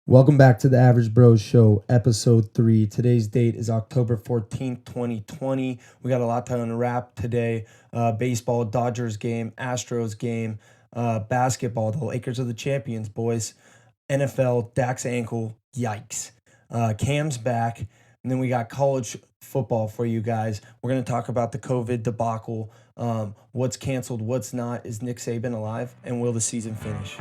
Welcome back to the Average Bros Show, episode 3. Today's date is October 14th, 2020. We got a lot to unwrap today. Baseball, Dodgers game, Astros game, basketball, the Lakers are the champions, boys. NFL, Dak's ankle, yikes. Cam's back, and then we got college football for you guys. We're going to talk about the COVID debacle, what's canceled, what's not. Is Nick Saban alive, and will the season finish?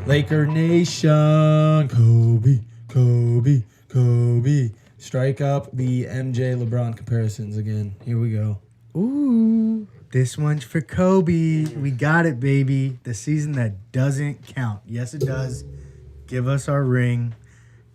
Laker Nation, Kobe, Kobe, Kobe. Strike up the MJ LeBron comparisons again. Here we go. Ooh, this one's for Kobe. We got it, baby. The season that doesn't count. Yes, it does. Give us our ring.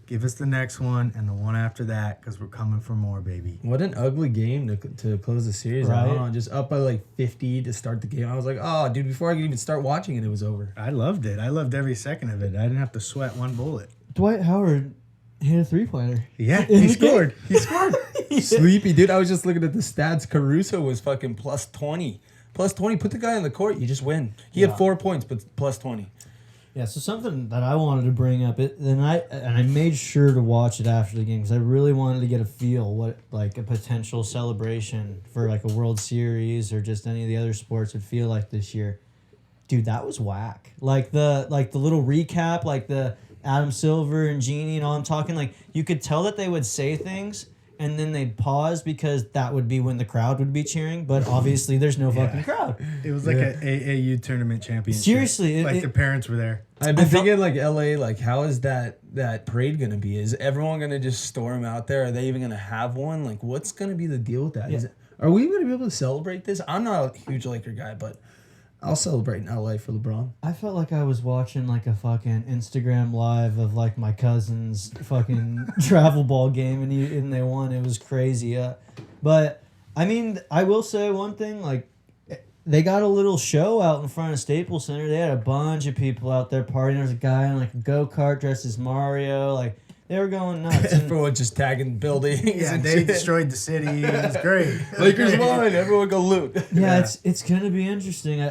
Give us the next one and the one after that because we're coming for more, baby. What an ugly game to close the series. Right? I don't know, just up by like 50 to start the game. I was like, oh, dude, before I could even start watching it, it was over. I loved it. I loved every second of it. I didn't have to sweat one bullet. Dwight Howard hit a three-pointer. Yeah, he scored. He scored. Sleepy, dude. I was just looking at the stats. Caruso was fucking plus 20. Plus 20. Put the guy on the court. You just win. He had 4 points, but plus 20. Yeah, so something that I wanted to bring up, I made sure to watch it after the game because I really wanted to get a feel what like a potential celebration for like a World Series or just any of the other sports would feel like this year. Dude, that was whack. Like the little recap, like the Adam Silver and Genie and all. I'm talking like you could tell that they would say things and then they'd pause because that would be when the crowd would be cheering. But obviously, there's no fucking crowd. It was like a AAU tournament championship. Seriously, like the parents were there. I've been thinking like LA, like how is that parade gonna be? Is everyone gonna just storm out there? Are they even gonna have one? Like what's gonna be the deal with that? Yeah. Are we gonna be able to celebrate this? I'm not a huge Laker guy, but I'll celebrate in LA for LeBron. I felt like I was watching like a fucking Instagram live of like my cousin's fucking travel ball game and they won. It was crazy. But I mean, I will say one thing, like they got a little show out in front of Staples Center. They had a bunch of people out there partying. There was a guy in like a go-kart dressed as Mario. Like they were going nuts. Everyone just tagging buildings. Yeah, and they shit. destroyed the city. It was great. Lakers won. Everyone go loot. Yeah, it's gonna be interesting.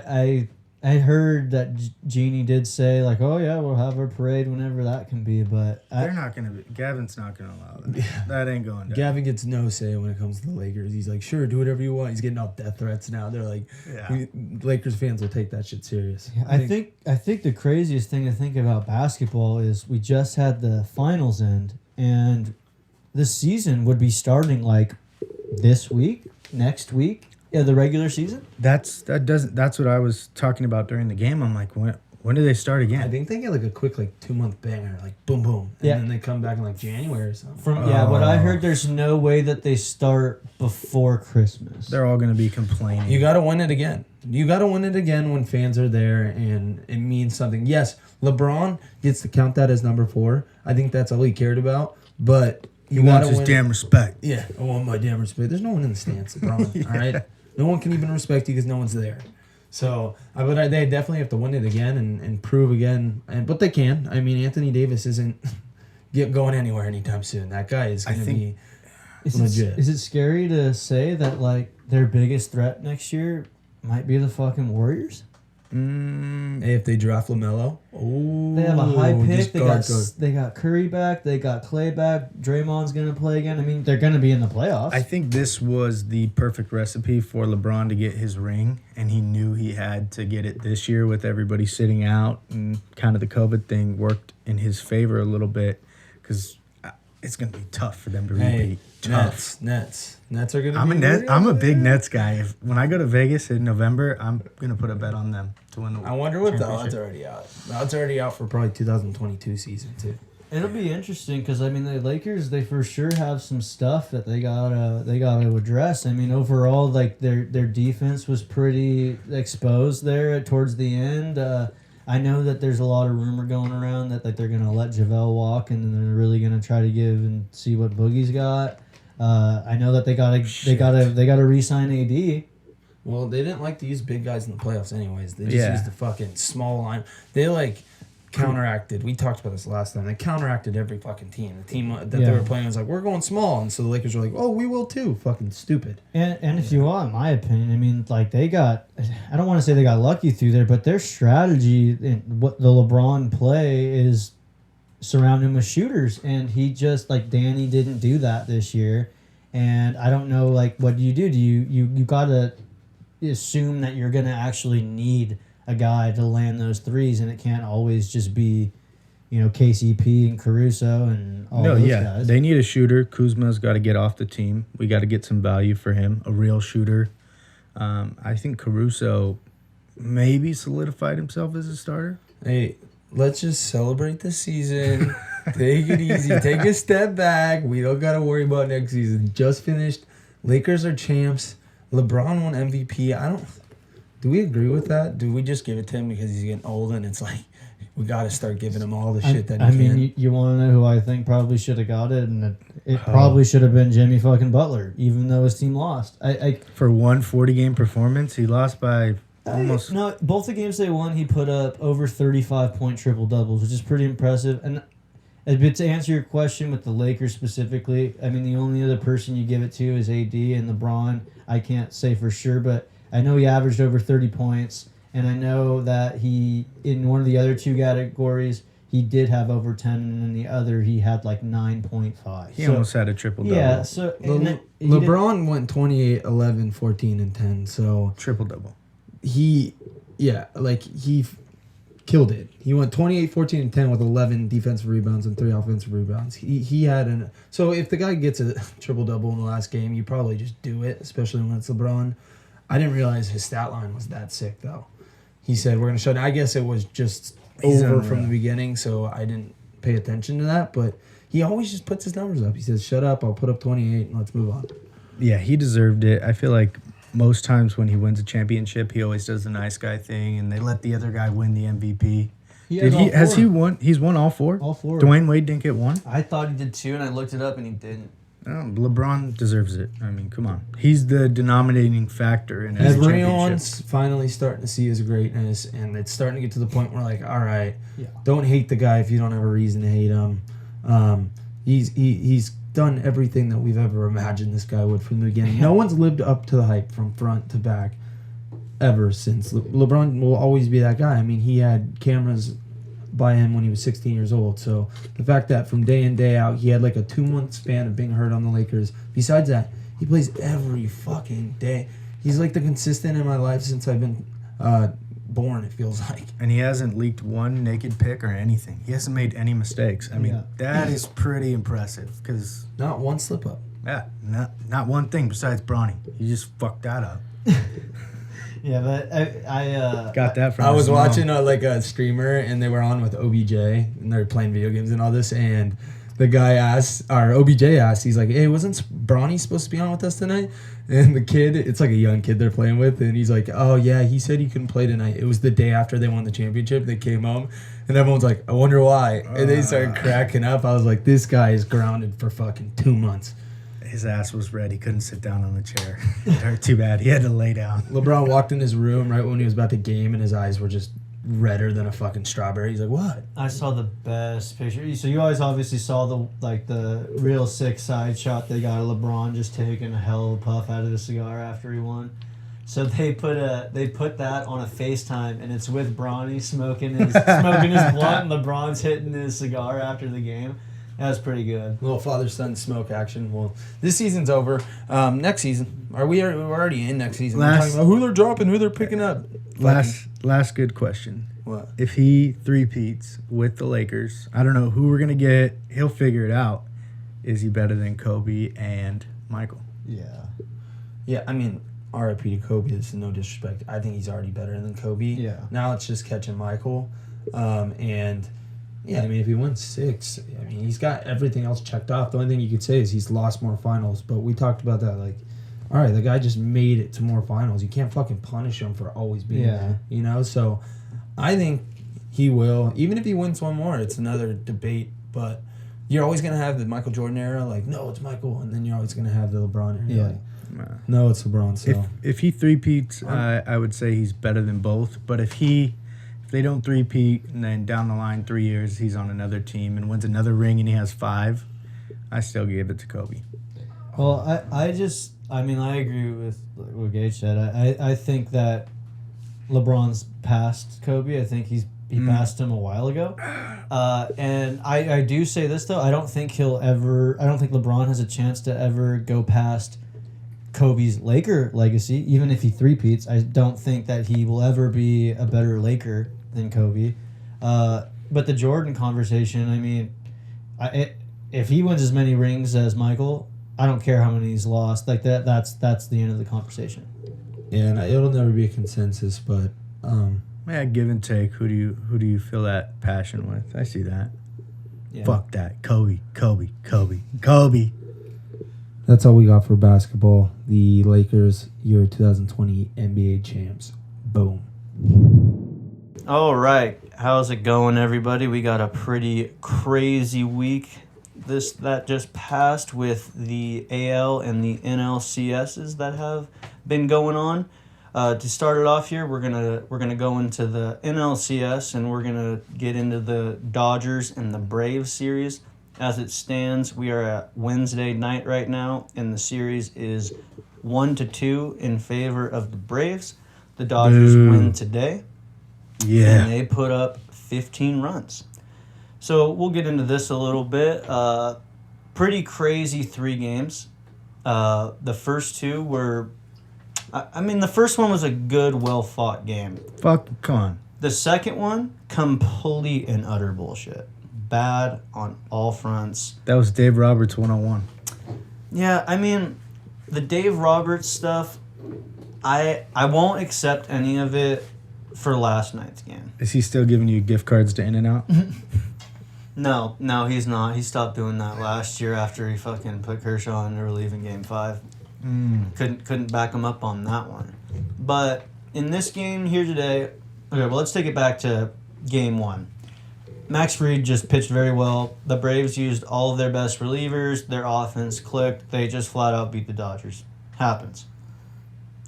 I heard that Genie did say like, oh yeah, we'll have our parade whenever that can be, but They're not going to be. Gavin's not going to allow that. Yeah. That ain't going down. Gavin gets no say when it comes to the Lakers. He's like, sure, do whatever you want. He's getting all death threats now. They're like, Yeah. Lakers fans will take that shit serious. I think the craziest thing to think about basketball is we just had the finals end, and the season would be starting like this week, next week. Yeah, the regular season. That's what I was talking about during the game. I'm like, when do they start I again? think they get like a quick like 2-month banger, like boom boom, and Yeah. then they come back in like January or something. What I heard, there's no way that they start before Christmas. They're all going to be complaining. You got to win it again. You got to win it again when fans are there and it means something. Yes, LeBron gets to count that as number 4. I think that's all he cared about. But he wants his damn respect. Yeah, I want my damn respect. There's no one in the stands, LeBron. Yeah. All right, no one can even respect you because no one's there. So, they definitely have to win it again and prove again. But they can. I mean, Anthony Davis isn't going anywhere anytime soon. That guy is going to be legit. Is it scary to say that like their biggest threat next year might be the fucking Warriors? If they draft LaMelo, They have a high pick. just They got Curry back. They got Clay back. Draymond's gonna play again. I mean, they're gonna be in the playoffs. I think this was the perfect recipe for LeBron to get his ring, and he knew he had to get it this year with everybody sitting out, and kind of the COVID thing worked in his favor a little bit because it's going to be tough for them to repeat. Tough. Nets are gonna. I'm a big Nets guy. When I go to Vegas in November, I'm gonna put a bet on them to win the. I wonder what the odds championship. are already out. The odds are already out for probably 2022 season too. It'll be interesting because I mean the Lakers, they for sure have some stuff that they gotta address. I mean overall, like their defense was pretty exposed there towards the end. I know that there's a lot of rumor going around that like they're gonna let JaVale walk and then they're really gonna try to give and see what Boogie's got. I know that they gotta re-sign AD. Well, they didn't like to use big guys in the playoffs anyways. They just Yeah. used the fucking small line. They like counteracted. We talked about this last time. They counteracted every fucking team. The team that they were playing was like, we're going small, and so the Lakers were like, oh, we will too. Fucking stupid. And if you want my opinion, I mean, like they got, I don't want to say they got lucky through there, but their strategy and what the LeBron play is surround him with shooters, and he just like Danny didn't do that this year. And I don't know, like, what do you do? Do you gotta assume that you're gonna actually need a guy to land those threes, and it can't always just be, you know, KCP and Caruso and all those guys. They need a shooter. Kuzma's got to get off the team. We got to get some value for him, a real shooter. I think Caruso maybe solidified himself as a starter. Hey, let's just celebrate the season. Take it easy. Take a step back. We don't got to worry about next season. Just finished. Lakers are champs. LeBron won MVP. Do we agree with that? Do we just give it to him because he's getting old and it's like we got to start giving him all the shit that he can? mean, you want to know who I think probably should have got it, and it probably should have been Jimmy fucking Butler, even though his team lost. For one 40-game performance, he lost by almost. No, both the games they won, he put up over 35-point triple doubles, which is pretty impressive. And to answer your question with the Lakers specifically, I mean, the only other person you give it to is AD and LeBron. I can't say for sure, but I know he averaged over 30 points, and I know that he, in one of the other two categories, he did have over 10, and in the other, he had like 9.5. He almost had a triple-double. Yeah, so... LeBron went 28, 11, 14, and 10, so... Triple-double. He killed it. He went 28, 14, and 10 with 11 defensive rebounds and 3 offensive rebounds. He had an... So if the guy gets a triple-double in the last game, you probably just do it, especially when it's LeBron. I didn't realize his stat line was that sick, though. He said, we're going to shut down. I guess it was just over from the beginning, so I didn't pay attention to that. But he always just puts his numbers up. He says, shut up, I'll put up 28, and let's move on. Yeah, he deserved it. I feel like most times when he wins a championship, he always does the nice guy thing, and they let the other guy win the MVP. Has he won? He's won all four? All four. Dwayne Wade didn't get one? I thought he did too, and I looked it up, and he didn't. LeBron deserves it. I mean, come on. He's the denominating factor in every championship. Everyone's finally starting to see his greatness, and it's starting to get to the point where, like, all right, don't hate the guy if you don't have a reason to hate him. He's done everything that we've ever imagined this guy would from the beginning. No one's lived up to the hype from front to back ever since. LeBron will always be that guy. I mean, he had cameras by him when he was 16 years old. So the fact that from day in, day out, he had like a 2-month span of being hurt on the Lakers. Besides that, he plays every fucking day. He's like the consistent in my life since I've been born, it feels like. And he hasn't leaked one naked pic or anything. He hasn't made any mistakes. I mean, that is pretty impressive because... Not one slip up. Yeah, not one thing besides Bronny. He just fucked that up. Yeah, but I got that from. I was watching like a streamer, and they were on with OBJ, and they're playing video games and all this, and the guy asked, or OBJ asked, he's like, "Hey, wasn't Bronny supposed to be on with us tonight?" And the kid, it's like a young kid they're playing with, and he's like, "Oh yeah, he said he couldn't play tonight. It was the day after they won the championship. They came home, and everyone's like, I wonder why." And they started cracking up. I was like, "This guy is grounded for fucking 2 months." His ass was red. He couldn't sit down on the chair. It hurt too bad. He had to lay down. LeBron walked in his room right when he was about to game, and his eyes were just redder than a fucking strawberry. He's like, "What?" I saw the best picture. So you guys obviously saw the real sick side shot they got of LeBron just taking a hell of a puff out of the cigar after he won. So they put that on a FaceTime, and it's with Bronny smoking his blunt, and LeBron's hitting his cigar after the game. That was pretty good. Little father-son smoke action. Well, this season's over. Next season, we're already in next season. We're talking about who they're dropping, who they're picking up. Last good question. What? If he three-peats with the Lakers, I don't know who we're going to get. He'll figure it out. Is he better than Kobe and Michael? Yeah. Yeah, I mean, RIP to Kobe. This is no disrespect. I think he's already better than Kobe. Yeah. Now it's just catching Michael. And, yeah, I mean, if he wins 6, I mean, he's got everything else checked off. The only thing you could say is he's lost more finals. But we talked about that, like, all right, the guy just made it to more finals. You can't fucking punish him for always being there, you know? So I think he will. Even if he wins one more, it's another debate. But you're always going to have the Michael Jordan era, like, no, it's Michael. And then you're always going to have the LeBron era. Like, no, it's LeBron. So if he three-peats, I would say he's better than both. But if he If they don't three-peat and then down the line 3 years he's on another team and wins another ring and he has 5, I still give it to Kobe. Well, I agree with what Gage said. I think that LeBron's passed Kobe. I think he passed him a while ago. And I do say this, though. I don't think LeBron has a chance to ever go past Kobe's Laker legacy, even if he three-peats. I don't think that he will ever be a better Laker than Kobe. But the Jordan conversation, I mean, if he wins as many rings as Michael, I don't care how many he's lost. Like that's the end of the conversation. Yeah, and it'll never be a consensus, but Yeah, give and take. Who do you feel that passion with? I see that. Yeah. Fuck that. Kobe, Kobe, Kobe, Kobe. that's all we got for basketball. The Lakers, year 2020 NBA champs. Boom. All right, how's it going, everybody? We got a pretty crazy week. That just passed with the AL and the NLCSs that have been going on. To start it off here, we're gonna go into the NLCS and we're gonna get into the Dodgers and the Braves series. As it stands, we are at Wednesday night right now, and the series is 1-2 in favor of the Braves. The Dodgers win today. Yeah. And they put up 15 runs. So we'll get into this a little bit. Pretty crazy 3 games. The first 2 were... the first one was a good, well-fought game. Come on. The second one, complete and utter bullshit. Bad on all fronts. That was Dave Roberts 101. Yeah, the Dave Roberts stuff, I won't accept any of it for last night's game. Is he still giving you gift cards to In-N-Out? No, he's not. He stopped doing that last year after he fucking put Kershaw in a relief in Game 5. Couldn't back him up on that one. But in this game here today, okay, well, let's take it back to Game 1. Max Fried just pitched very well. The Braves used all of their best relievers. Their offense clicked. They just flat out beat the Dodgers. Happens.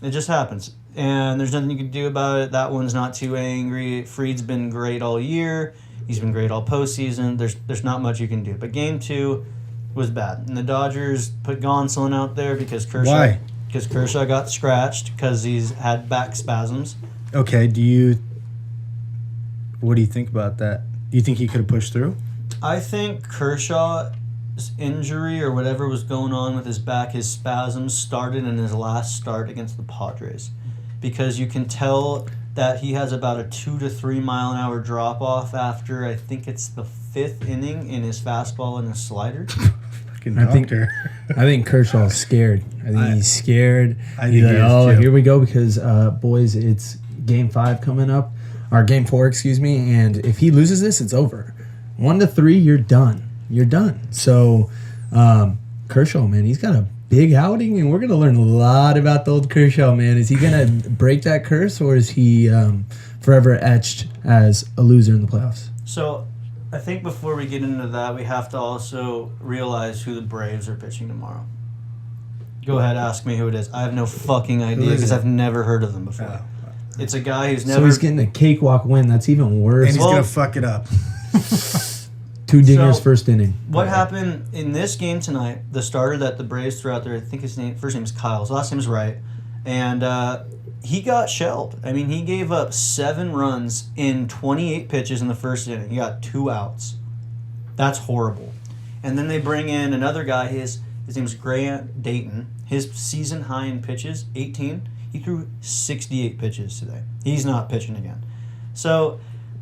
It just happens. And there's nothing you can do about it. That one's not too angry. Fried's been great all year. He's been great all postseason. There's not much you can do. But Game 2 was bad. And the Dodgers put Gonsolin out there because Kershaw... Why? Because Kershaw got scratched because he's had back spasms. Okay, what do you think about that? Do you think he could have pushed through? I think Kershaw's injury or whatever was going on with his back, his spasms started in his last start against the Padres. Because you can tell that he has about a 2 to 3 mile an hour drop off after I think it's the 5th inning in his fastball and his slider. Fucking I think Kershaw's scared. I think he's scared. He's like, here we go, because boys, it's Game 5 coming up, or Game 4, excuse me. And if he loses this, it's over. 1-3, you're done. You're done. So Kershaw, man, he's got a big outing, and we're gonna learn a lot about the old Kershaw, man. Is he gonna break that curse, or is he forever etched as a loser in the playoffs? So I think before we get into that, we have to also realize who the Braves are pitching tomorrow. Go ahead, ask me who it is. I have no fucking idea because I've never heard of them before. It's a guy who's never... So he's getting a cakewalk win. That's even worse. And he's going to fuck it up. 2 dingers first inning. What happened in this game tonight, the starter that the Braves threw out there, I think his first name is Kyle, his last name is Wright, and he got shelled. I mean, he gave up 7 runs in 28 pitches in the first inning. He got 2 outs. That's horrible. And then they bring in another guy, his name is Grant Dayton. His season high in pitches, 18. He threw 68 pitches today. He's not pitching again. So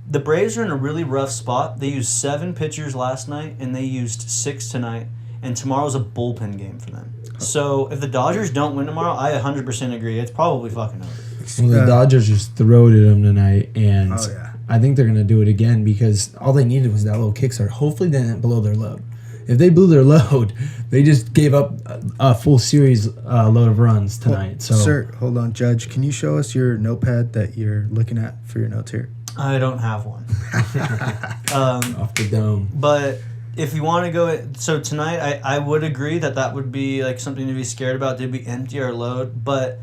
the Braves are in a really rough spot. They used 7 pitchers last night, and they used 6 tonight. And tomorrow's a bullpen game for them. So if the Dodgers don't win tomorrow, I 100% agree. It's probably fucking over. Well, the Dodgers just throated him tonight, and yeah. I think they're going to do it again because all they needed was that little kickstart. Hopefully they didn't blow their load. If they blew their load, they just gave up a full series load of runs tonight. So, sir, hold on, Judge. Can you show us your notepad that you're looking at for your notes here? I don't have one. off the dome. But if you want to go... So tonight, I would agree that would be like something to be scared about. Did we empty our load? But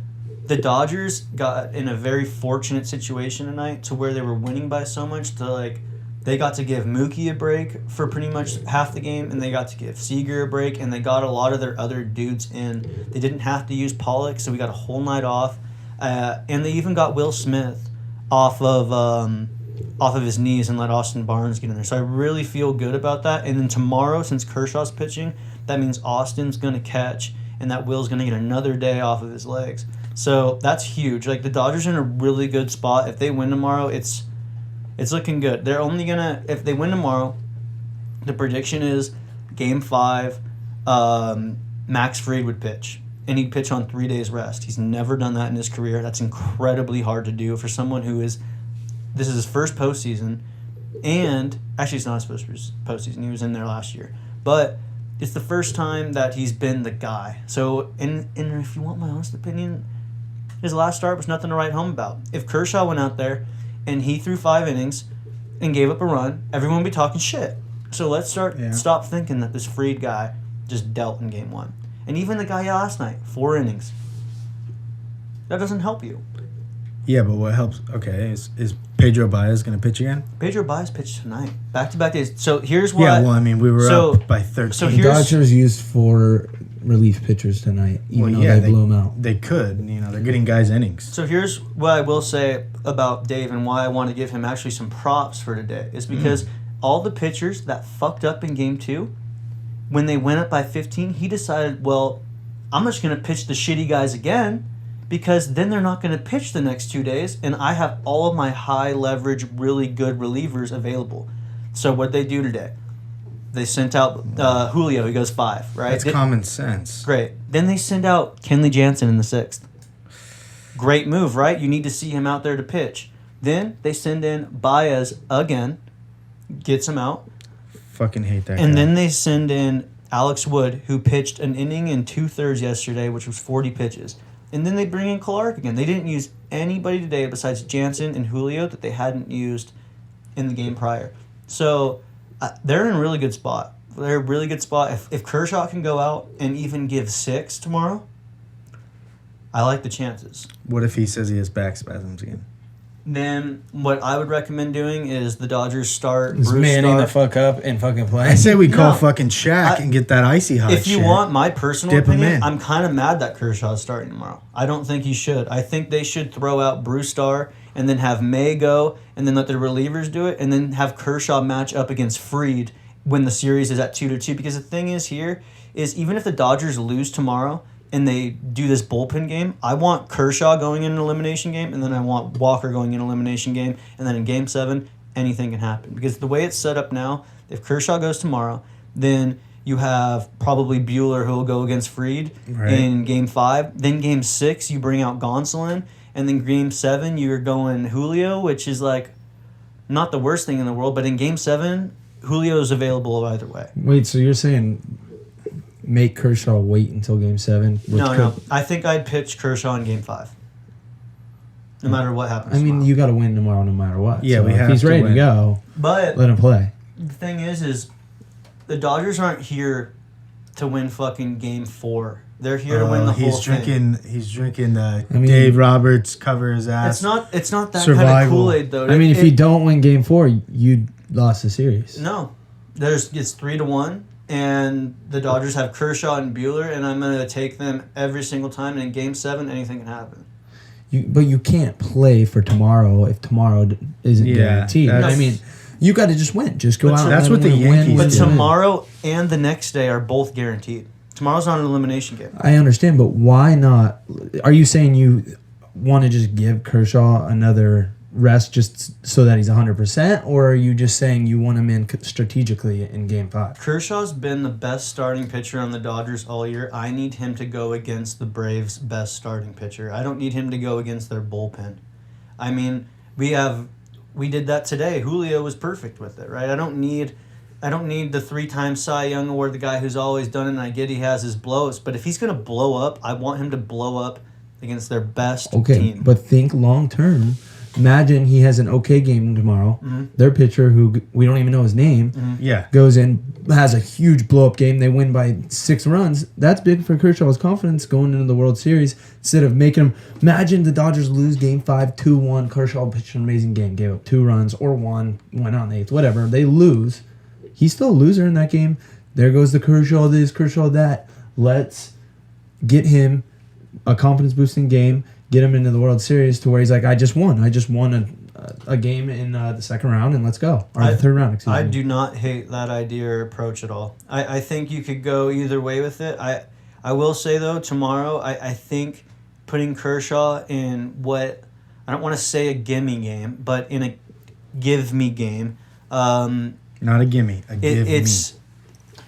the Dodgers got in a very fortunate situation tonight to where they were winning by so much to like they got to give Mookie a break for pretty much half the game, and they got to give Seager a break, and they got a lot of their other dudes in. They didn't have to use Pollock, so we got a whole night off, and they even got Will Smith off of his knees and let Austin Barnes get in there. So I really feel good about that. And then tomorrow, since Kershaw's pitching, that means Austin's going to catch, and that Will's going to get another day off of his legs. So that's huge. Like the Dodgers are in a really good spot. If they win tomorrow, it's looking good. They're only gonna if they win tomorrow, the prediction is Game 5, Max Fried would pitch. And he'd pitch on 3 days rest. He's never done that in his career. That's incredibly hard to do for someone who is this is his first postseason, and actually it's not his first postseason. He was in there last year. But it's the first time that he's been the guy. So and if you want my honest opinion, his last start was nothing to write home about. If Kershaw went out there and he threw 5 innings and gave up a run, everyone would be talking shit. So let's stop thinking that this Fried guy just dealt in Game 1. And even the guy last night, 4 innings. That doesn't help you. Yeah, but what helps? Okay, is Pedro Baez going to pitch again? Pedro Baez pitched tonight, back-to-back days. So here's why. Yeah, well, I mean, we were up by 13. So The here's Dodgers used 4 relief pitchers tonight, even though they blew them out. They could. They're getting guys innings. So here's what I will say about Dave and why I want to give him actually some props for today is because all the pitchers that fucked up in Game 2, when they went up by 15, he decided, well, I'm just going to pitch the shitty guys again because then they're not going to pitch the next 2 days, and I have all of my high-leverage, really good relievers available. So what they do today? They sent out Julio. He goes 5, right? That's common sense. Great. Then they send out Kenley Jansen in the 6th. Great move, right? You need to see him out there to pitch. Then they send in Baez again, gets him out. Fucking hate that guy. And then they send in Alex Wood, who pitched an inning and 2/3 yesterday, which was 40 pitches. And then they bring in Clark again. They didn't use anybody today besides Jansen and Julio that they hadn't used in the game prior. So they're in a really good spot. They're in a really good spot. If Kershaw can go out and even give 6 tomorrow, I like the chances. What if he says he has back spasms again? Then what I would recommend doing is the Dodgers start Is Bruce manning Starr. the fuck up and fucking play. I say we call No. fucking Shaq and get that icy hot If you shit. want my personal Dip him opinion, in. I'm kind of mad that Kershaw's starting tomorrow. I don't think he should. I think they should throw out Bruce Starr and then have May go and then let the relievers do it and then have Kershaw match up against Fried when the series is at 2-2. Because the thing is here is even if the Dodgers lose tomorrow and they do this bullpen game, I want Kershaw going in an elimination game, and then I want Walker going in an elimination game, and then in Game 7, anything can happen. Because the way it's set up now, if Kershaw goes tomorrow, then you have probably Buehler who will go against Fried in Game 5. Then Game 6, you bring out Gonsolin, and then Game 7, you're going Julio, which is like not the worst thing in the world, but in Game 7, Julio's available either way. Wait, so you're saying make Kershaw wait until Game 7? No. I think I'd pitch Kershaw in Game 5. No matter what happens. I mean, tomorrow. you got to win tomorrow no matter what. Yeah, so we if have he's to ready win. to go, But let him play. the thing is the Dodgers aren't here to win fucking Game 4. They're here to win the whole thing. He's drinking mean, Dave Roberts cover his ass. It's not that kind Survival. of Kool-Aid though. I mean, if you don't win Game 4, you lost the series. No. It's 3-1, and the Dodgers have Kershaw and Buehler, and I'm going to take them every single time, and in Game 7, anything can happen. But you can't play for tomorrow if tomorrow isn't guaranteed. that's- I mean, you got to just win. Just go But out. that's and what the win, Yankees But do. tomorrow and the next day are both guaranteed. Tomorrow's not an elimination game. I understand, but why not? Are you saying you want to just give Kershaw another rest just so that he's 100%, or are you just saying you want him in strategically in Game 5? Kershaw's been the best starting pitcher on the Dodgers all year. I need him to go against the Braves' best starting pitcher. I don't need him to go against their bullpen. I mean, we did that today. Julio was perfect with it, right? I don't need the 3-time Cy Young Award, the guy who's always done it, and I get he has his blows. But if he's going to blow up, I want him to blow up against their best team. But think long term. Imagine he has an okay game tomorrow. Their pitcher, who we don't even know his name, Yeah. goes in, has a huge blow up game. They win by 6 runs. That's big for Kershaw's confidence going into the World Series. Instead of making him, imagine the Dodgers lose Game 5, 2-1. Kershaw pitched an amazing game, gave up 2 runs or 1, went on 8th, whatever. They lose. He's still a loser in that game. There goes the Kershaw this, Kershaw that. Let's get him a confidence boosting game. Get him into the World Series to where he's like, I just won. I just won a game in the second round, and let's go. Or the third round, excuse I me. do not hate that idea or approach at all. I think you could go either way with it. I will say, though, tomorrow, I think putting Kershaw in what, I don't want to say a gimme game, but in a give me game. Not a gimme. A give It's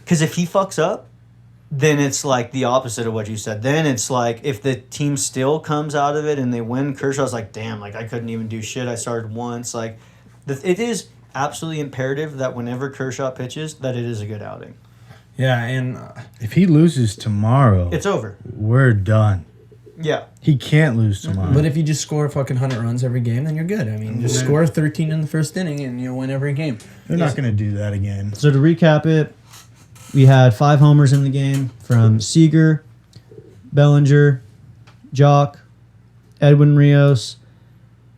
because if he fucks up, then it's like the opposite of what you said. Then it's like if the team still comes out of it and they win, Kershaw's like, damn, like I couldn't even do shit. I started once. Like, it is absolutely imperative that whenever Kershaw pitches, that it is a good outing. Yeah, and me. If he loses tomorrow, It's over. we're done. Yeah. He can't lose tomorrow. but if you just score fucking 100 runs every game, then you're good. I mean, just score 13 in the first inning and you'll win every game. They're not going to do that again. So to recap it, we had 5 homers in the game from Seager, Bellinger, Jock, Edwin Rios,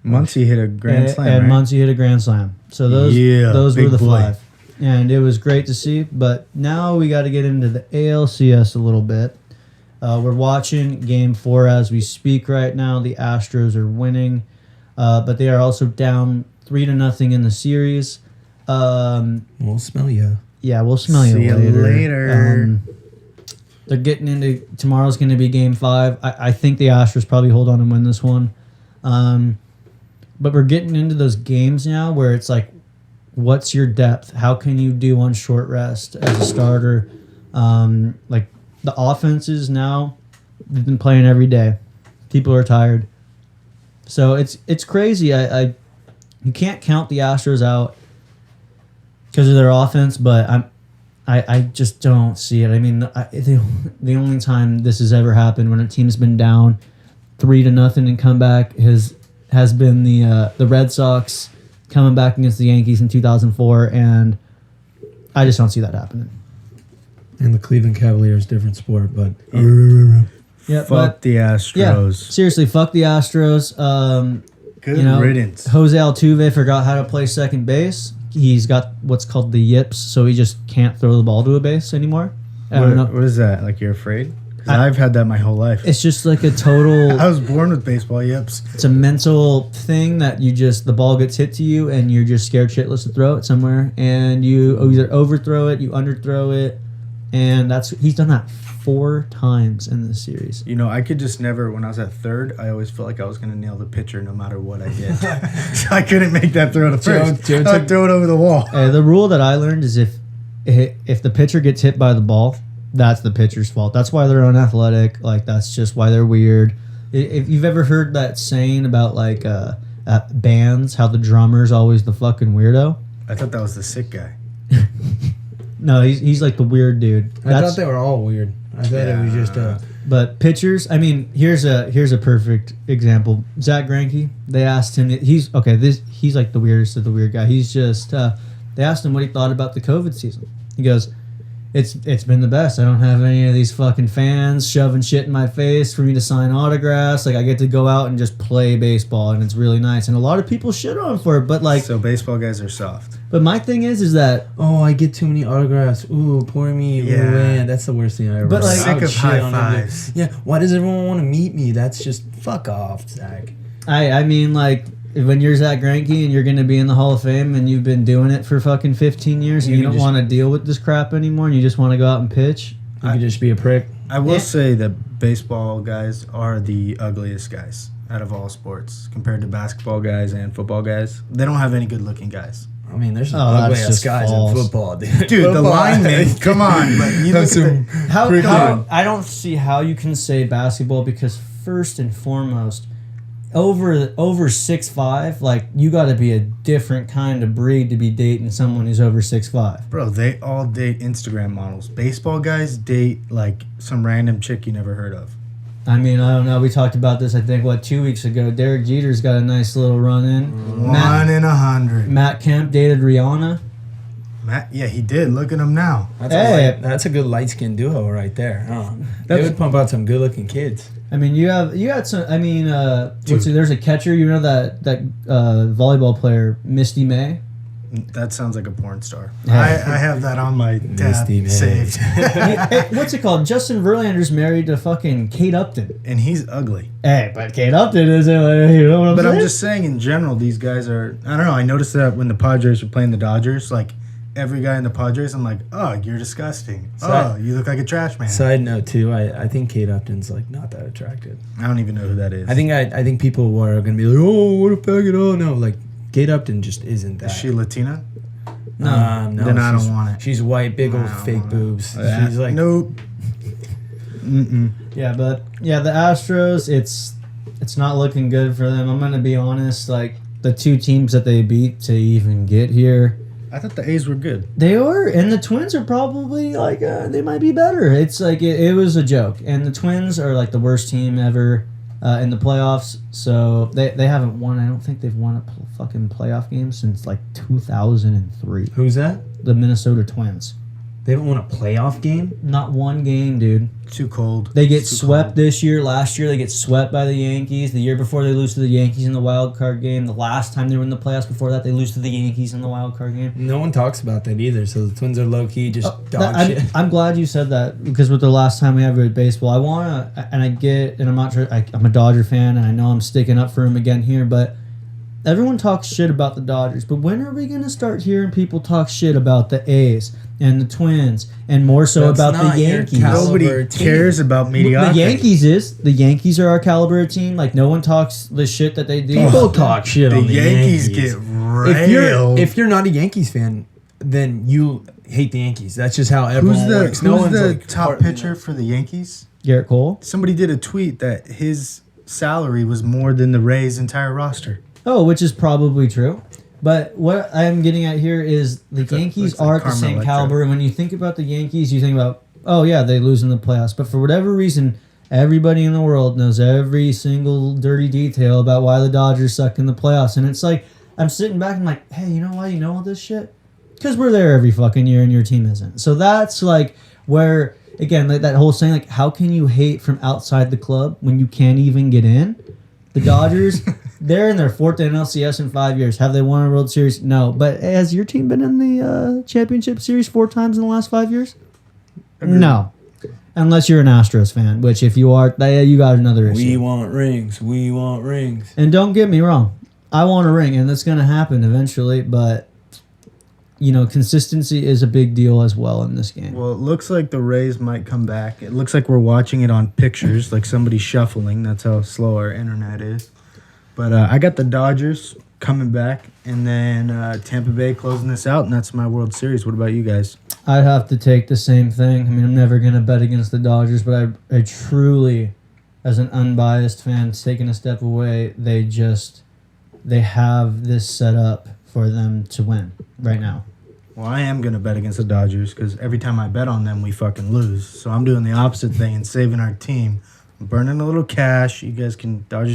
Muncy hit a grand slam, and right? Muncy hit a grand slam. So those were big the boy. 5. And it was great to see. But now we got to get into the ALCS a little bit. We're watching Game 4 as we speak right now. The Astros are winning, but they are also down 3-0 in the series. We'll smell you. Yeah, we'll smell you See ya later. later. They're getting into tomorrow's going to be Game 5. I think the Astros probably hold on and win this one. But we're getting into those games now where it's like, what's your depth? How can you do on short rest as a starter? Like the offenses now, they've been playing every day. People are tired, so it's crazy. You can't count the Astros out because of their offense, but I just don't see it. I mean, the only time this has ever happened when a team's been down 3-0 and come back has been the Red Sox coming back against the Yankees in 2004, and I just don't see that happening. And the Cleveland Cavaliers, different sport, but Yeah, Fuck the Astros. yeah, seriously, fuck the Astros. Good riddance. Jose Altuve forgot how to play second base. He's got what's called the yips, so he just can't throw the ball to a base anymore. I don't know. What is that? Like you're afraid? 'Cause I've had that my whole life. It's just like a total. I was born with baseball yips. It's a mental thing that the ball gets hit to you and you're just scared shitless to throw it somewhere, and you either overthrow it, you underthrow it, and he's done that 4 times in this series. You know, I could just never, when I was at third, I always felt like I was going to nail the pitcher no matter what I did. So I couldn't make that throw to first. Joe I'd throw it over the wall. The rule that I learned is if the pitcher gets hit by the ball, that's the pitcher's fault. That's why they're unathletic. Like, that's just why they're weird. If you've ever heard that saying about like at bands, how the drummer's always the fucking weirdo. I thought that was the sick guy. No, he's like the weird dude. I thought they were all weird. I thought it was just But pitchers, I mean, here's a perfect example. Zach Greinke, they asked him. He's like the weirdest of the weird guy. He's just they asked him what he thought about the COVID season. He goes, It's been the best. I don't have any of these fucking fans shoving shit in my face for me to sign autographs. Like, I get to go out and just play baseball, and it's really nice. And a lot of people shit on him for it, but like, So baseball guys are soft. but my thing is that oh, I get too many autographs. Ooh, poor me. Yeah. Ooh, man, that's the worst thing I ever. But, like- heard. Sick I would of shit high on everything. fives. Yeah, why does everyone want to meet me? That's just fuck off, Zach. I mean, like, when you're Zach Greinke and you're going to be in the Hall of Fame and you've been doing it for fucking 15 years and You you can don't just- want to deal with this crap anymore and you just want to go out and pitch. You could just be a prick. I will say that baseball guys are the ugliest guys out of all sports compared to basketball guys and football guys. They don't have any good looking guys. I mean, there's some Oh, ugly that's ass just guys false. in football, dude. Dude, the Football. linemen, come on. But you look That's at some the, How I don't see how you can say basketball because first and foremost, over 6'5", like, you got to be a different kind of breed to be dating someone who's over 6'5". bro, they all date Instagram models. Baseball guys date like some random chick you never heard of. I mean, I don't know. We talked about this, I think, 2 weeks ago. Derek Jeter's got a nice little run in. 1 in 100. Matt Kemp dated Rihanna. Matt, yeah, he did. Look at him now. That's a good light skinned duo right there. They would pump out some good looking kids. I mean, you got some. I mean, there's a catcher. You know that volleyball player, Misty May. That sounds like a porn star. Yeah. I have that on my tab Misty May. saved. Hey, what's it called? Justin Verlander's married to fucking Kate Upton. And he's ugly. Hey, but Kate Upton is, you know what I'm But saying? I'm just saying, in general, these guys are. I don't know. I noticed that when the Padres were playing the Dodgers, like every guy in the Padres, I'm like, oh, you're disgusting. You look like a trash man. Side note too, I think Kate Upton's like not that attractive. I don't even know who that is. I think people are gonna be like, oh, what a faggot! Oh no, like Kate Upton just isn't that. Is she Latina? No, Then I don't want it. She's white, big old I don't fake want it. boobs. Yeah. She's like, nope. Mm-mm. Yeah, but yeah, the Astros, it's not looking good for them. I'm gonna be honest. Like the two teams that they beat to even get here, I thought the A's were good. they were, and the Twins are probably like they might be better. It's like it was a joke, and the Twins are like the worst team ever in the playoffs. So they haven't won. I don't think they've won a fucking playoff game since like 2003. who's that? The Minnesota Twins. They haven't won a playoff game. Not one game, dude. Too cold. They get Too swept cold. this year. Last year they get swept by the Yankees. The year before they lose to the Yankees in the wild card game. The last time they were in the playoffs before that they lose to the Yankees in the wild card game. No one talks about that either. So the Twins are low key just dog shit. I'm glad you said that because with the last time we had with baseball, I want to, and I get, and I'm not sure, I'm a Dodger fan and I know I'm sticking up for him again here, but everyone talks shit about the Dodgers. But when are we going to start hearing people talk shit about the A's and the Twins and more so That's about not the your Yankees? caliber Nobody team. cares about mediocrity. The Yankees are our caliber team. Like no one talks the shit that they do. People talk shit The on the Yankees Yankees. get railed. If you're not a Yankees fan, then you hate the Yankees. That's just how everyone Who's the works. No one's like top part in pitcher that. for the Yankees? Garrett Cole. Somebody did a tweet that his salary was more than the Rays' entire roster. Oh, which is probably true. But what I'm getting at here is the Yankees looks like are at the Carmen same Electra. caliber. And when you think about the Yankees, you think about, oh, yeah, they lose in the playoffs. But for whatever reason, everybody in the world knows every single dirty detail about why the Dodgers suck in the playoffs. And it's like, I'm sitting back and I'm like, hey, you know why you know all this shit? Because we're there every fucking year and your team isn't. So that's like where, again, like that whole saying, like, how can you hate from outside the club when you can't even get in? The Dodgers, they're in their fourth NLCS in 5 years. Have they won a World Series? No. But has your team been in the championship series 4 times in the last 5 years? No. Unless you're an Astros fan, which if you are, you got another issue. We want rings. We want rings. And don't get me wrong, I want a ring, and that's going to happen eventually. But you know, consistency is a big deal as well in this game. Well, it looks like the Rays might come back. It looks like we're watching it on pictures, like somebody shuffling. That's how slow our internet is. But I got the Dodgers coming back, and then Tampa Bay closing this out, and that's my World Series. What about you guys? I'd have to take the same thing. I mean, I'm never going to bet against the Dodgers, but I truly, as an unbiased fan, taking a step away, they have this set up for them to win right now. Well, I am going to bet against the Dodgers because every time I bet on them, we fucking lose. So I'm doing the opposite thing and saving our team. I'm burning a little cash. Dodgers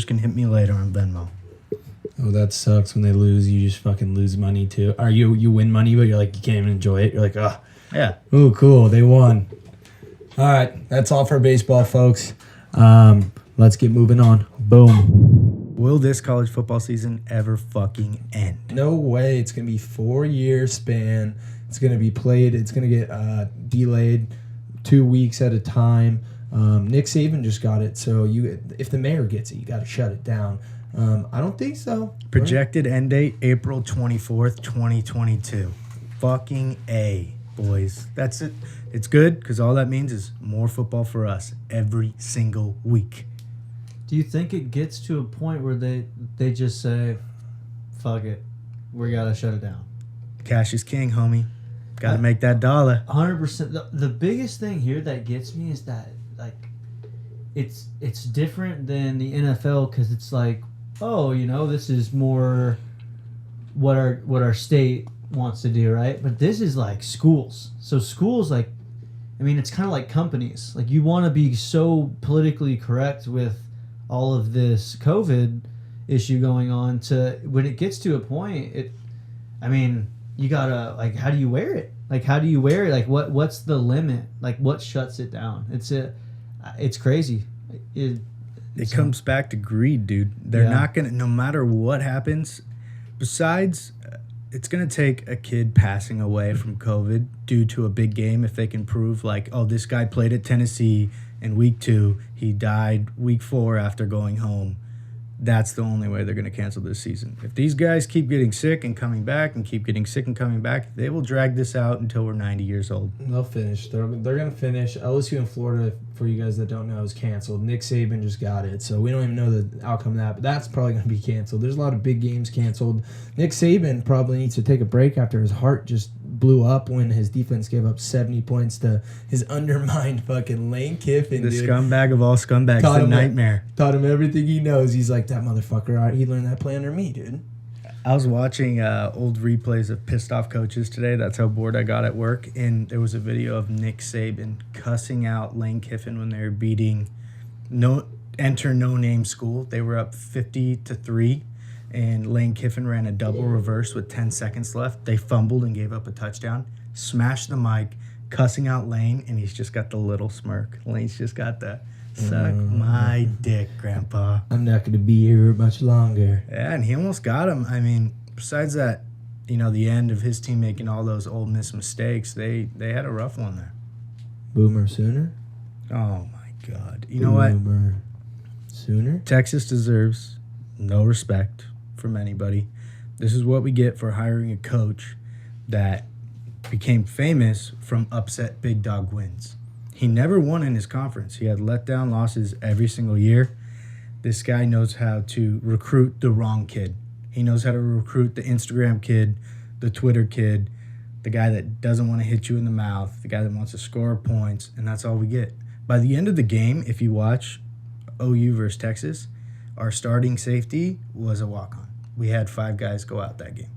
can hit me later on Venmo. Oh, that sucks when they lose. You just fucking lose money too. Or you win money, but you're like, you can't even enjoy it. You're like, oh, Yeah. oh, cool, they won. All right, that's all for baseball, folks. Let's get moving on. Boom. Will this college football season ever fucking end? No way. It's going to be 4-year span. It's going to be played. It's going to get delayed 2 weeks at a time. Nick Saban just got it. So if the mayor gets it, you got to shut it down. I don't think so. Projected end date April 24th, 2022. Fucking A, boys. That's it. It's good because all that means is more football for us every single week. Do you think it gets to a point where they just say, fuck it, we got to shut it down? Cash is king, homie. Got to make that dollar. 100%. The biggest thing here that gets me is that, like, it's different than the NFL because it's like, oh, you know, this is more what our state wants to do, right? But this is like schools. So schools, like, I mean, it's kind of like companies. Like, you want to be so politically correct with all of this COVID issue going on to when it gets to a point, I mean, you gotta, like, how do you wear it? Like, how do you wear it? Like, what's the limit? Like, what shuts it down? It's crazy. It comes back to greed, dude. They're not gonna, no matter what happens. Besides, it's gonna take a kid passing away from COVID due to a big game if they can prove, like, oh, this guy played at Tennessee in week 2, he died week 4 after going home. That's the only way they're going to cancel this season. If these guys keep getting sick and coming back and keep getting sick and coming back, they will drag this out until we're 90 years old. They'll finish. They're going to finish. LSU in Florida, for you guys that don't know, is canceled. Nick Saban just got it, so we don't even know the outcome of that, but that's probably going to be canceled. There's a lot of big games canceled. Nick Saban probably needs to take a break after his heart just blew up when his defense gave up 70 points to his undermined fucking Lane Kiffin, The dude. scumbag of all scumbags, the nightmare. Taught him everything he knows. He's like, that motherfucker, he learned that play under me, dude. I was watching old replays of pissed off coaches today. That's how bored I got at work. And there was a video of Nick Saban cussing out Lane Kiffin when they were beating no name school. They were up 50-3. And Lane Kiffin ran a double reverse with 10 seconds left. They fumbled and gave up a touchdown. Smashed the mic, cussing out Lane, and he's just got the little smirk. Lane's just got the suck my dick, Grandpa. I'm not going to be here much longer. Yeah, and he almost got him. I mean, besides that, the end of his team making all those Ole Miss mistakes, they had a rough one there. Boomer Sooner? Oh, my God. You know what? Boomer Sooner? Texas deserves no respect from anybody. This is what we get for hiring a coach that became famous from upset big dog wins. He never won in his conference. He had letdown losses every single year. This guy knows how to recruit the wrong kid. He knows how to recruit the Instagram kid, the Twitter kid, the guy that doesn't want to hit you in the mouth, the guy that wants to score points, and that's all we get. By the end of the game, if you watch OU versus Texas, our starting safety was a walk-on. We had 5 guys go out that game.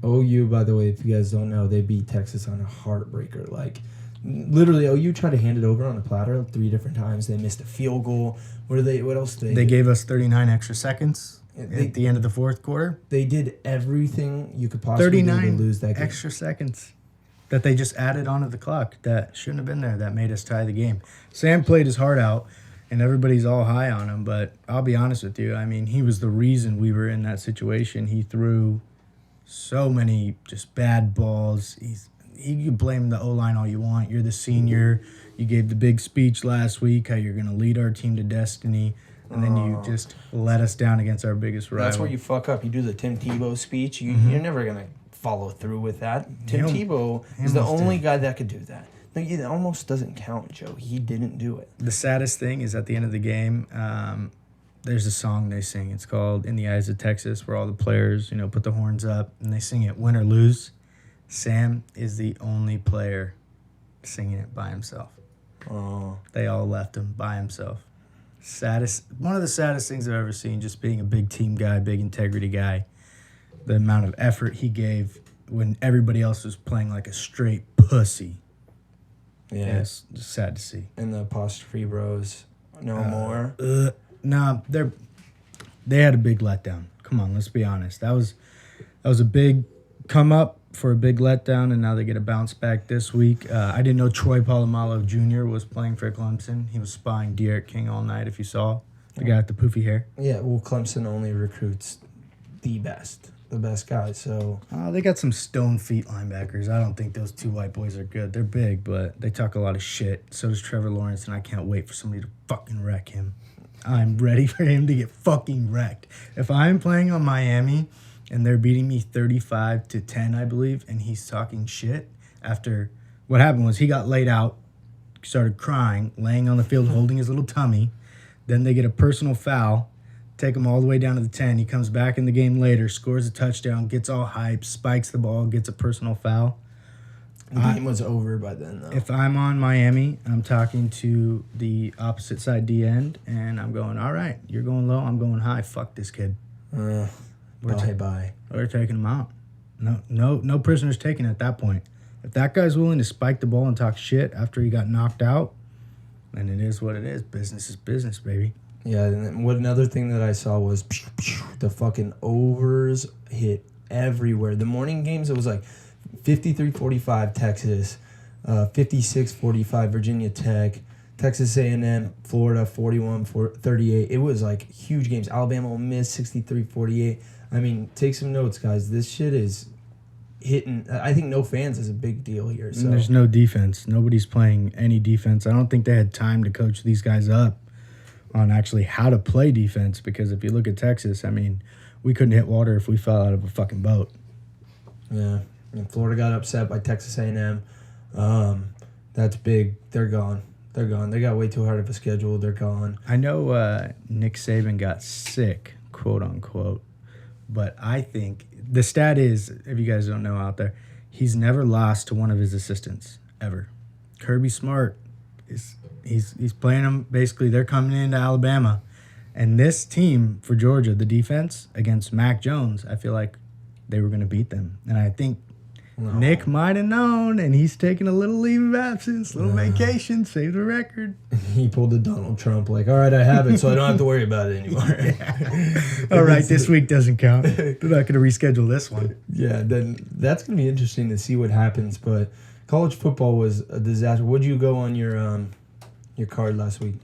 OU, by the way, if you guys don't know, they beat Texas on a heartbreaker. Like, literally, OU tried to hand it over on a platter 3 different times. They missed a field goal. What else did They gave us 39 extra seconds They- at the end of the fourth quarter. They did everything you could possibly do to 39 lose that game. extra seconds that they just added onto the clock that shouldn't have been there, that made us tie the game. Sam played his heart out, and everybody's all high on him, but I'll be honest with you. I mean, he was the reason we were in that situation. He threw so many just bad balls. You can blame the O-line all you want. You're the senior. You gave the big speech last week how you're going to lead our team to destiny, and then you just let us down against our biggest rival. That's where you fuck up. You do the Tim Tebow speech. You're never going to follow through with that. Tim Tebow is the only guy that could do that. No, it almost doesn't count, Joe. He didn't do it. The saddest thing is at the end of the game, there's a song they sing. It's called In the Eyes of Texas, where all the players, put the horns up, and they sing it, win or lose. Sam is the only player singing it by himself. Oh. They all left him by himself. One of the saddest things I've ever seen, just being a big team guy, big integrity guy. The amount of effort he gave when everybody else was playing like a straight pussy. Yeah. It's just sad to see. And the apostrophe bros, no more. Nah, they had a big letdown. Come on, let's be honest. That was a big come up for a big letdown, and now they get a bounce back this week. I didn't know Troy Polamalu Jr. was playing for Clemson. He was spying De'Aaron King all night, if you saw. The guy with the poofy hair. Yeah, well, Clemson only recruits the best guys, so... They got some stone feet linebackers. I don't think those 2 white boys are good. They're big, but they talk a lot of shit. So does Trevor Lawrence, and I can't wait for somebody to fucking wreck him. I'm ready for him to get fucking wrecked. If I'm playing on Miami and they're beating me 35-10, I believe, and he's talking shit after what happened was he got laid out, started crying, laying on the field holding his little tummy. Then they get a personal foul, take him all the way down to the 10. He comes back in the game later, scores a touchdown, gets all hyped, spikes the ball, gets a personal foul. The game was over by then, though. If I'm on Miami, I'm talking to the opposite side D end, and I'm going, all right, you're going low, I'm going high. Fuck this kid. Bye. We're taking him out. No prisoners taken at that point. If that guy's willing to spike the ball and talk shit after he got knocked out, then it is what it is. Business is business, baby. Yeah, and then what another thing that I saw was the fucking overs hit everywhere. The morning games, it was like 53-45 Texas, 56-45 Virginia Tech, Texas A&M, Florida 41-38. It was like huge games. Alabama Ole Miss 63-48. I mean, take some notes, guys. This shit is hitting. I think no fans is a big deal here. So And there's no defense. Nobody's playing any defense. I don't think they had time to coach these guys up on actually how to play defense, because if you look at Texas, I mean, we couldn't hit water if we fell out of a fucking boat. yeah, and Florida got upset by Texas A&M. That's big. They're gone. They're gone. They got way too hard of a schedule. They're gone. I know Nick Saban got sick, quote unquote, but I think the stat is, if you guys don't know out there, he's never lost to one of his assistants ever. Kirby Smart is he's playing them. Basically, they're coming into Alabama, and this team for Georgia, the defense against Mac Jones, I feel like they were going to beat them, and I think Nick might have known, and he's taking a little leave of absence, little vacation, save the record. He pulled the Donald Trump, like, all right, I have it, so I don't have to worry about it anymore. All right, this week doesn't count. They're not going to reschedule this one. Yeah, then that's going to be interesting to see what happens. But college football was a disaster. What'd you go on your card last week?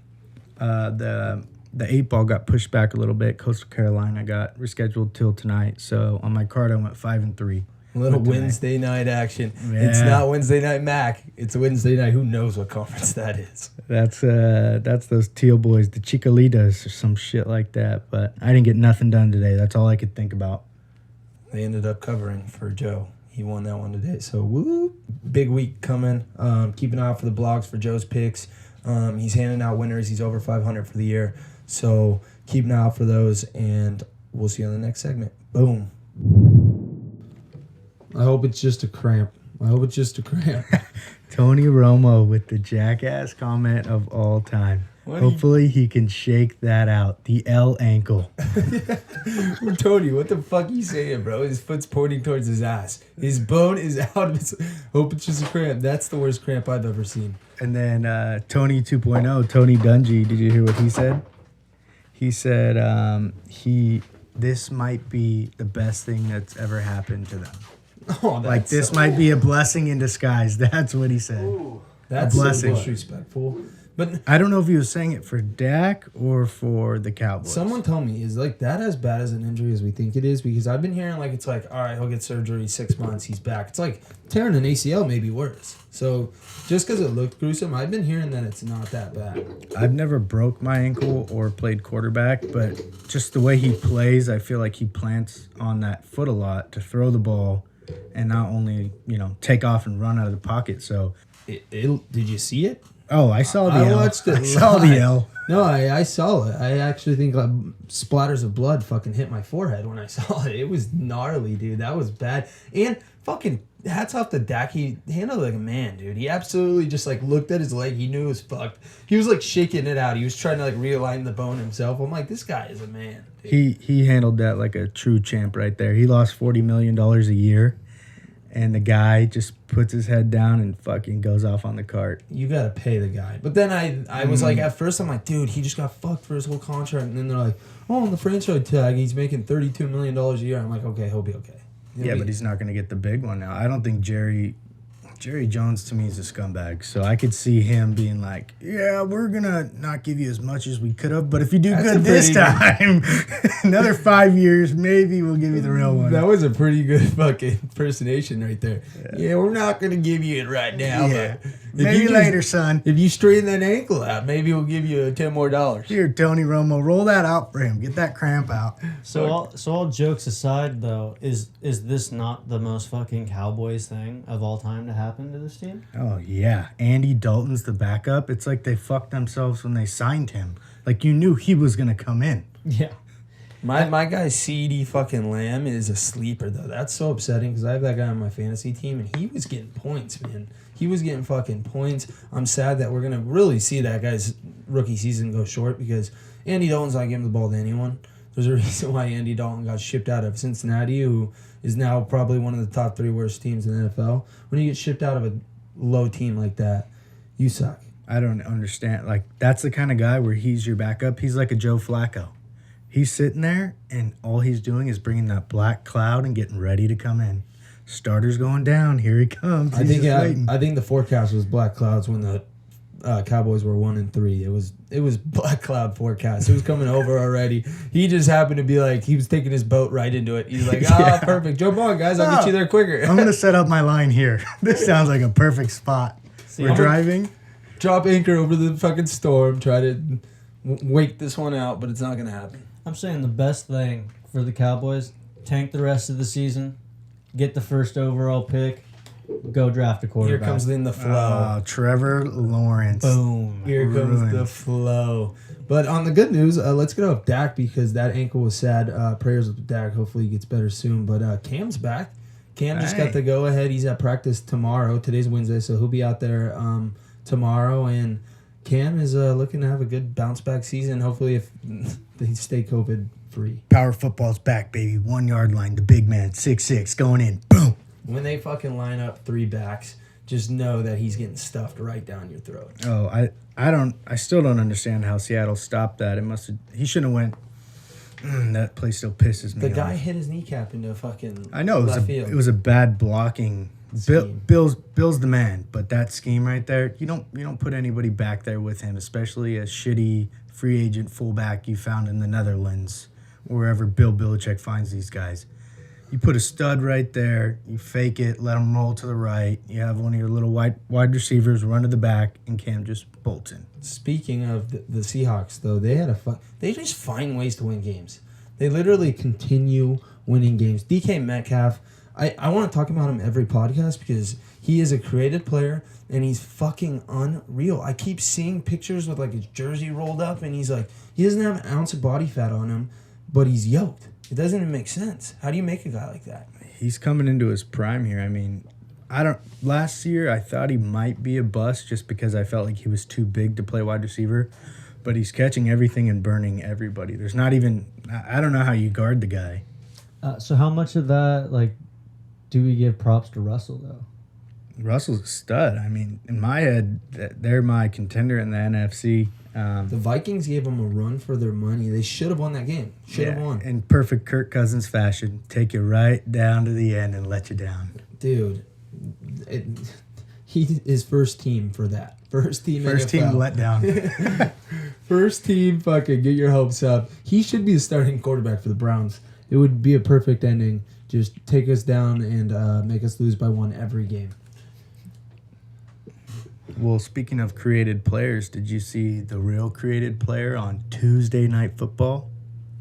The 8-ball got pushed back a little bit. Coastal Carolina got rescheduled till tonight. So on my card, I went 5-3. A little Tonight. Wednesday night action. Yeah. It's not Wednesday night Mac. It's Wednesday night. Who knows what conference that is? That's those Teal boys, the Chicolitas or some shit like that. But I didn't get nothing done today. That's all I could think about. They ended up covering for Joe. He won that one today. So, woo! Big week coming. Keep an eye out for the blogs for Joe's picks. He's handing out winners. He's over 500 for the year. So, keep an eye out for those, and we'll see you on the next segment. Boom. I hope it's just a cramp. Tony Romo with the jackass comment of all time. Hopefully he can shake that out. The L ankle. Tony, what the fuck you saying, bro? His foot's pointing towards his ass. His bone is out of his... Hope it's just a cramp. That's the worst cramp I've ever seen. And then Tony 2.0, Tony Dungy, did you hear what he said? He said this might be the best thing that's ever happened to them. Oh, Like, this might be a blessing in disguise. That's what he said. That's a blessing. so disrespectful. But I don't know if he was saying it for Dak or for the Cowboys. someone tell me, is like that as bad as an injury as we think it is? Because I've been hearing like it's like, all right, he'll get surgery 6 months, he's back. It's like tearing an ACL may be worse. So just because it looked gruesome, I've been hearing that it's not that bad. I've never broke my ankle or played quarterback, but just the way he plays, I feel like he plants on that foot a lot to throw the ball and not only, take off and run out of the pocket. So, Did you see it? oh, I saw the I L. watched it I saw the live. L. No, I saw it. I actually think like splatters of blood fucking hit my forehead when I saw it. It was gnarly, dude. That was bad. And fucking hats off to Dak. He handled it like a man, dude. He absolutely just like looked at his leg. He knew it was fucked. He was like shaking it out. He was trying to like realign the bone himself. I'm like, this guy is a man. Dude. He handled that like a true champ right there. He lost $40 million a year, and the guy just puts his head down and fucking goes off on the cart. You gotta pay the guy. But then I was like, at first I'm like, dude, he just got fucked for his whole contract. And then they're like, oh, on the franchise tag, he's making $32 million a year. I'm like, okay, he'll be okay. But he's not going to get the big one now. I don't think Jerry Jones to me is a scumbag. So I could see him being like, yeah, we're going to not give you as much as we could have, but if you do That's good a this pretty time, another 5 years, maybe we'll give you the real one. That was a pretty good fucking impersonation right there. Yeah, we're not gonna give you it right now. Yeah. But Maybe later, son. If you straighten that ankle out, maybe we'll give you $10 more. Here, Tony Romo, roll that out for him. Get that cramp out. So all jokes aside, though, is this not the most fucking Cowboys thing of all time to happen to this team? Oh, yeah. Andy Dalton's the backup. It's like they fucked themselves when they signed him. Like, you knew he was going to come in. Yeah. My guy CD fucking Lamb is a sleeper though. That's so upsetting because I have that guy on my fantasy team and he was getting points, man. He was getting fucking points. I'm sad that we're gonna really see that guy's rookie season go short because Andy Dalton's not giving the ball to anyone. There's a reason why Andy Dalton got shipped out of Cincinnati, who is now probably one of the top 3 worst teams in the NFL. When you get shipped out of a low team like that, you suck. I don't understand. Like, that's the kind of guy where he's your backup. He's like a Joe Flacco. He's sitting there, and all he's doing is bringing that black cloud and getting ready to come in. Starter's going down. Here he comes. I think the forecast was black clouds when the Cowboys were 1-3. It was black cloud forecast. It was coming over already. He just happened to be like, he was taking his boat right into it. He's like, perfect. Jump on, guys. I'll get you there quicker. I'm going to set up my line here. This sounds like a perfect spot. We're driving. Drop anchor over the fucking storm. Try to wake this one out, but it's not going to happen. I'm saying the best thing for the Cowboys, tank the rest of the season, get the first overall pick, go draft a quarterback. Here comes in the flow. Trevor Lawrence. Boom. Here comes Ruined. the flow. But on the good news, let's get off Dak because that ankle was sad. Prayers with Dak. Hopefully he gets better soon. But Cam's back. Cam just got the go-ahead. He's at practice tomorrow. Today's Wednesday, so he'll be out there tomorrow. And Cam is looking to have a good bounce-back season. Hopefully if they stay COVID-free. Power football's back, baby. 1 yard line. The big man. 6'6", going in. Boom. When they fucking line up 3 backs, just know that he's getting stuffed right down your throat. Oh, I still don't understand how Seattle stopped that. He shouldn't have went. That play still pisses me The off. guy hit his kneecap into fucking I know left field. it was a bad blocking. Scheme. Bill's the man, but that scheme right there, you don't put anybody back there with him, especially a shitty free agent fullback you found in the Netherlands, wherever Bill Belichick finds these guys. You put a stud right there, you fake it, let him roll to the right. You have one of your little wide receivers run to the back, and Cam just bolts in. Speaking of the Seahawks, though, they just find ways to win games. They literally continue winning games. DK Metcalf, I want to talk about him every podcast because he is a creative player and he's fucking unreal. I keep seeing pictures with like his jersey rolled up and he's like, he doesn't have an ounce of body fat on him, but he's yoked. It doesn't even make sense. How do you make a guy like that? He's coming into his prime here. I mean, last year I thought he might be a bust just because I felt like he was too big to play wide receiver, but he's catching everything and burning everybody. There's not even, I don't know how you guard the guy. So how much of that, like, do we give props to Russell, though? Russell's a stud. I mean, in my head, they're my contender in the NFC. The Vikings gave them a run for their money. They should have won that game. Should have won. In perfect Kirk Cousins fashion, take you right down to the end and let you down. Dude, he is first team for that. First team First-team NFL. letdown. First team fucking get your hopes up. He should be the starting quarterback for the Browns. It would be a perfect ending. Just take us down and make us lose by 1 every game. Well, speaking of created players, did you see the real created player on Tuesday Night Football?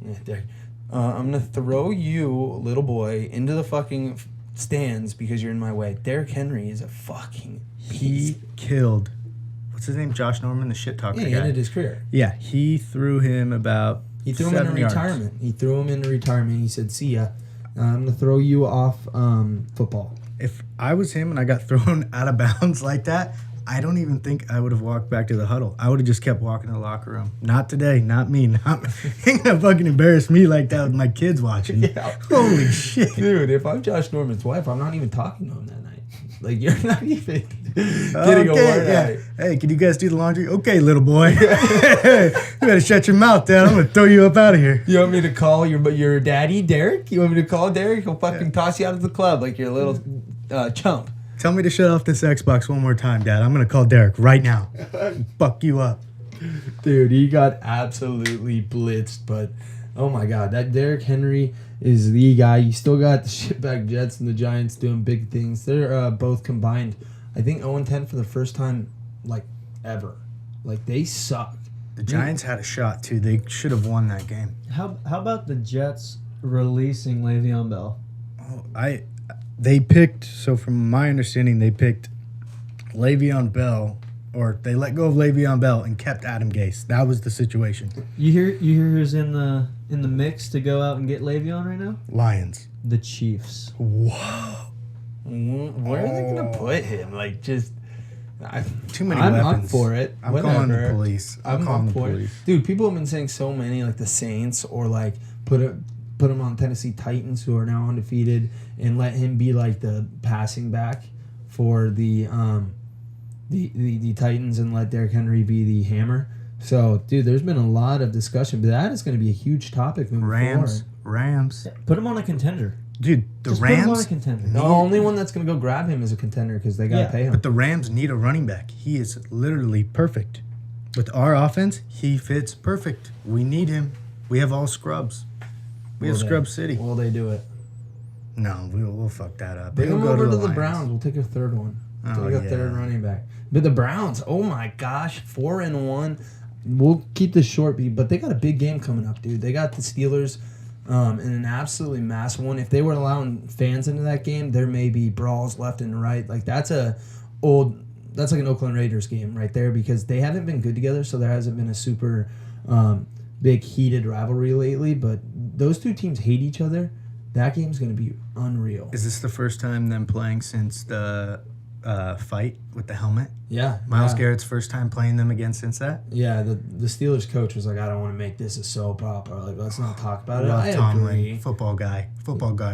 Yeah, Derek. I'm going to throw you, little boy, into the fucking stands because you're in my way. Derrick Henry is a fucking beast. He killed, what's his name? Josh Norman, the shit talker Yeah, he guy. ended his career. Yeah, he threw him about He threw him 7 into yards. retirement. He threw him into retirement. He said, see ya. I'm going to throw you off football. If I was him and I got thrown out of bounds like that, I don't even think I would have walked back to the huddle. I would have just kept walking to the locker room. Not today. Not me. Not me. Ain't gonna fucking embarrass me like that with my kids watching. Yeah. Holy shit. Dude, if I'm Josh Norman's wife, I'm not even talking to him that night. Like, you're not even getting a word out. Hey, can you guys do the laundry? Okay, little boy. You better shut your mouth, Dad. I'm gonna throw you up out of here. You want me to call your daddy, Derek? You want me to call Derek? He'll fucking toss you out of the club like you're a little chump. Tell me to shut off this Xbox one more time, Dad. I'm gonna call Derek right now. Fuck you up. Dude, he got absolutely blitzed, but oh my god, that Derrick Henry is the guy. You still got the shitbag Jets and the Giants doing big things. They're both combined, I think 0-10 for the first time, like, ever. Like, they suck. The Giants had a shot too. They should have won that game. How about the Jets releasing Le'Veon Bell? They picked, so from my understanding, they picked Le'Veon Bell, or they let go of Le'Veon Bell and kept Adam Gase. That was the situation. You hear who's in the mix to go out and get Le'Veon right now? Lions. The Chiefs. Whoa. Where are they going to put him? Like, just... Too many I'm weapons. up for it. I'm Whatever. calling the police. I'm calling up the for it. police. Dude, people have been saying so many, like the Saints or like put him on Tennessee Titans, who are now undefeated, and let him be like the passing back for the Titans, and let Derrick Henry be the hammer. So, dude, there's been a lot of discussion, but that is going to be a huge topic moving forward. Rams. Put him on a contender. Dude, the Just put him on a Rams. contender. The only one that's going to go grab him is a contender because they got to Yeah, pay him. But the Rams need a running back. He is literally perfect. With our offense, he fits perfect. We need him. We have all scrubs. We have Will they? Scrub City. Will they do it? No, we'll fuck that up. Bring He'll him go over to the Lions. Browns. We'll take a third one. Oh, Take a yeah. third running back. But the Browns, oh my gosh, 4-1. We'll keep this short, but they got a big game coming up, dude. They got the Steelers in an absolutely massive one. If they were allowing fans into that game, there may be brawls left and right. Like that's like an Oakland Raiders game right there because they haven't been good together, so there hasn't been a super big heated rivalry lately. But those two teams hate each other. That game's going to be unreal. Is this the first time them playing since the fight with the helmet? Yeah. Myles Garrett's first time playing them again since that? Yeah, the Steelers coach was like, I don't want to make this a soap opera. Like, let's not talk about it. Love I Tomlin, agree. football guy.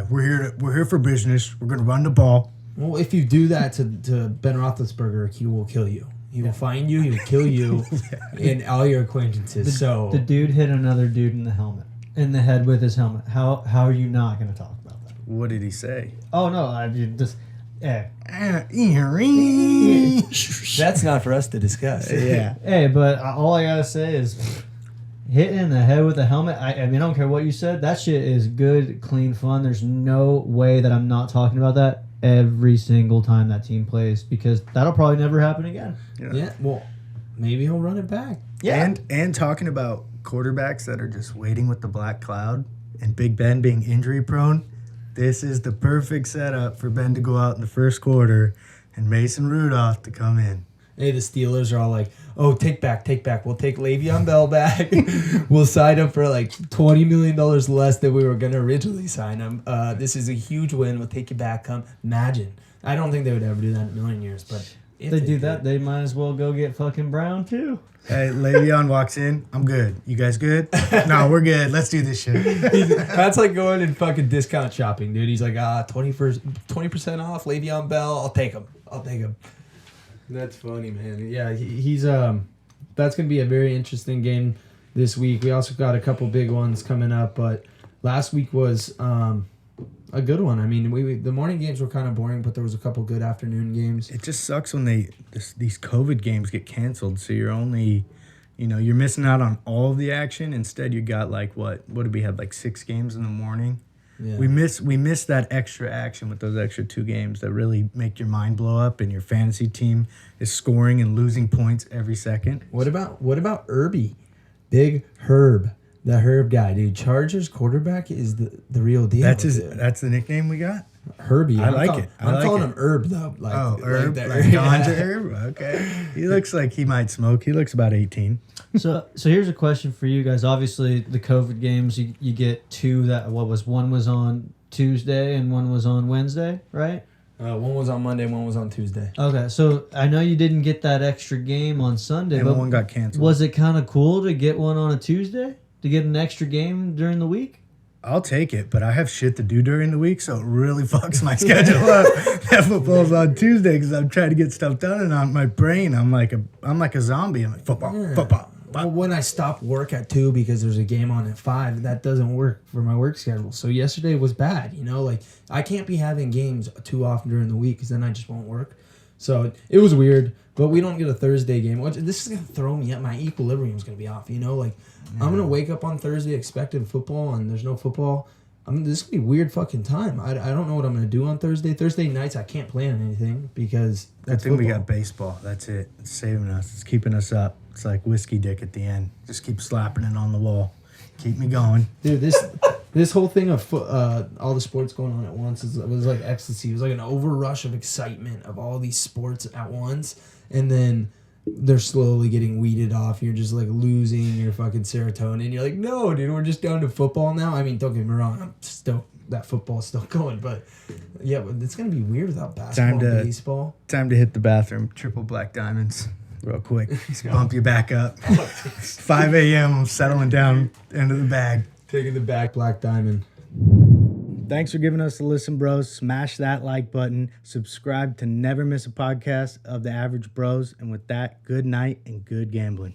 We're here for business. We're gonna run the ball. Well, if you do that to Ben Roethlisberger, he will kill you. He will find you. He will kill you and all your acquaintances. The dude hit another dude in the head with his helmet. How are you not going to talk about that? What did he say? Oh no, I just That's not for us to discuss. Yeah. Hey, but all I gotta say is hitting in the head with a helmet. I mean, I don't care what you said. That shit is good, clean fun. There's no way that I'm not talking about that every single time that team plays because that'll probably never happen again. Yeah, well, maybe he'll run it back. Yeah. And talking about quarterbacks that are just waiting with the black cloud and Big Ben being injury prone, this is the perfect setup for Ben to go out in the first quarter and Mason Rudolph to come in. Hey, the Steelers are all like, oh, take back. We'll take Le'Veon Bell back. We'll sign him for like $20 million less than we were going to originally sign him. This is a huge win. We'll take you back. Imagine. I don't think they would ever do that in a million years, but if They do that, they might as well go get fucking Brown too. Hey, Le'Veon walks in. I'm good. You guys good? No, we're good. Let's do this shit. That's like going and fucking discount shopping, dude. He's like, 20% off Le'Veon Bell. I'll take him. That's funny, man. Yeah, he's that's gonna be a very interesting game this week. We also got a couple big ones coming up, but last week was a good one. I mean, the morning games were kind of boring, but there was a couple good afternoon games. It just sucks when these COVID games get canceled. So you're only, you're missing out on all of the action. Instead, you got like what did we have, like 6 games in the morning? Yeah. We miss that extra action with those extra 2 games that really make your mind blow up and your fantasy team is scoring and losing points every second. What about Irby? Big Herb. The Herb guy, dude. Chargers quarterback is the real deal. Dude. That's the nickname we got? Herbie. I like it. I'm calling him Herb though. Like, Herb, the like ganja Herb? Okay. He looks like he might smoke. He looks about 18. So here's a question for you guys. Obviously, the COVID games, you get 2 one was on Tuesday and one was on Wednesday, right? One was on Monday, one was on Tuesday. Okay, so I know you didn't get that extra game on Sunday, And but one got canceled. was it kind of cool to get one on a Tuesday? To get an extra game during the week? I'll take it, but I have shit to do during the week, so it really fucks my schedule up. That football's on Tuesday because I'm trying to get stuff done, and on my brain, I'm like a zombie. I'm like, football. Well, when I stop work at 2 because there's a game on at 5, that doesn't work for my work schedule. So yesterday was bad, like I can't be having games too often during the week because then I just won't work. So it was weird, but we don't get a Thursday game. This is going to throw me up. My equilibrium is going to be off, I'm going to wake up on Thursday expecting football and there's no football. This is going to be a weird fucking time. I don't know what I'm going to do on Thursday. Thursday nights, I can't plan anything because that's I think we football. got baseball. That's it. It's saving us. It's keeping us up. It's like whiskey dick at the end. Just keep slapping it on the wall. Keep me going. Dude, this whole thing of all the sports going on at once was like ecstasy. It was like an overrush of excitement of all these sports at once, and then they're slowly getting weeded off. You're just like losing your fucking serotonin. You're like, no, dude, we're just down to football now. I mean, don't get me wrong, I'm stoked that football's still going, but yeah, it's gonna be weird without basketball and baseball. Time to hit the bathroom. Triple black diamonds. Real quick. Just bump you back up. 5 a.m. I'm settling down into the bag. Taking the back Black Diamond. Thanks for giving us a listen, bros. Smash that like button. Subscribe to never miss a podcast of the Average Bros. And with that, good night and good gambling.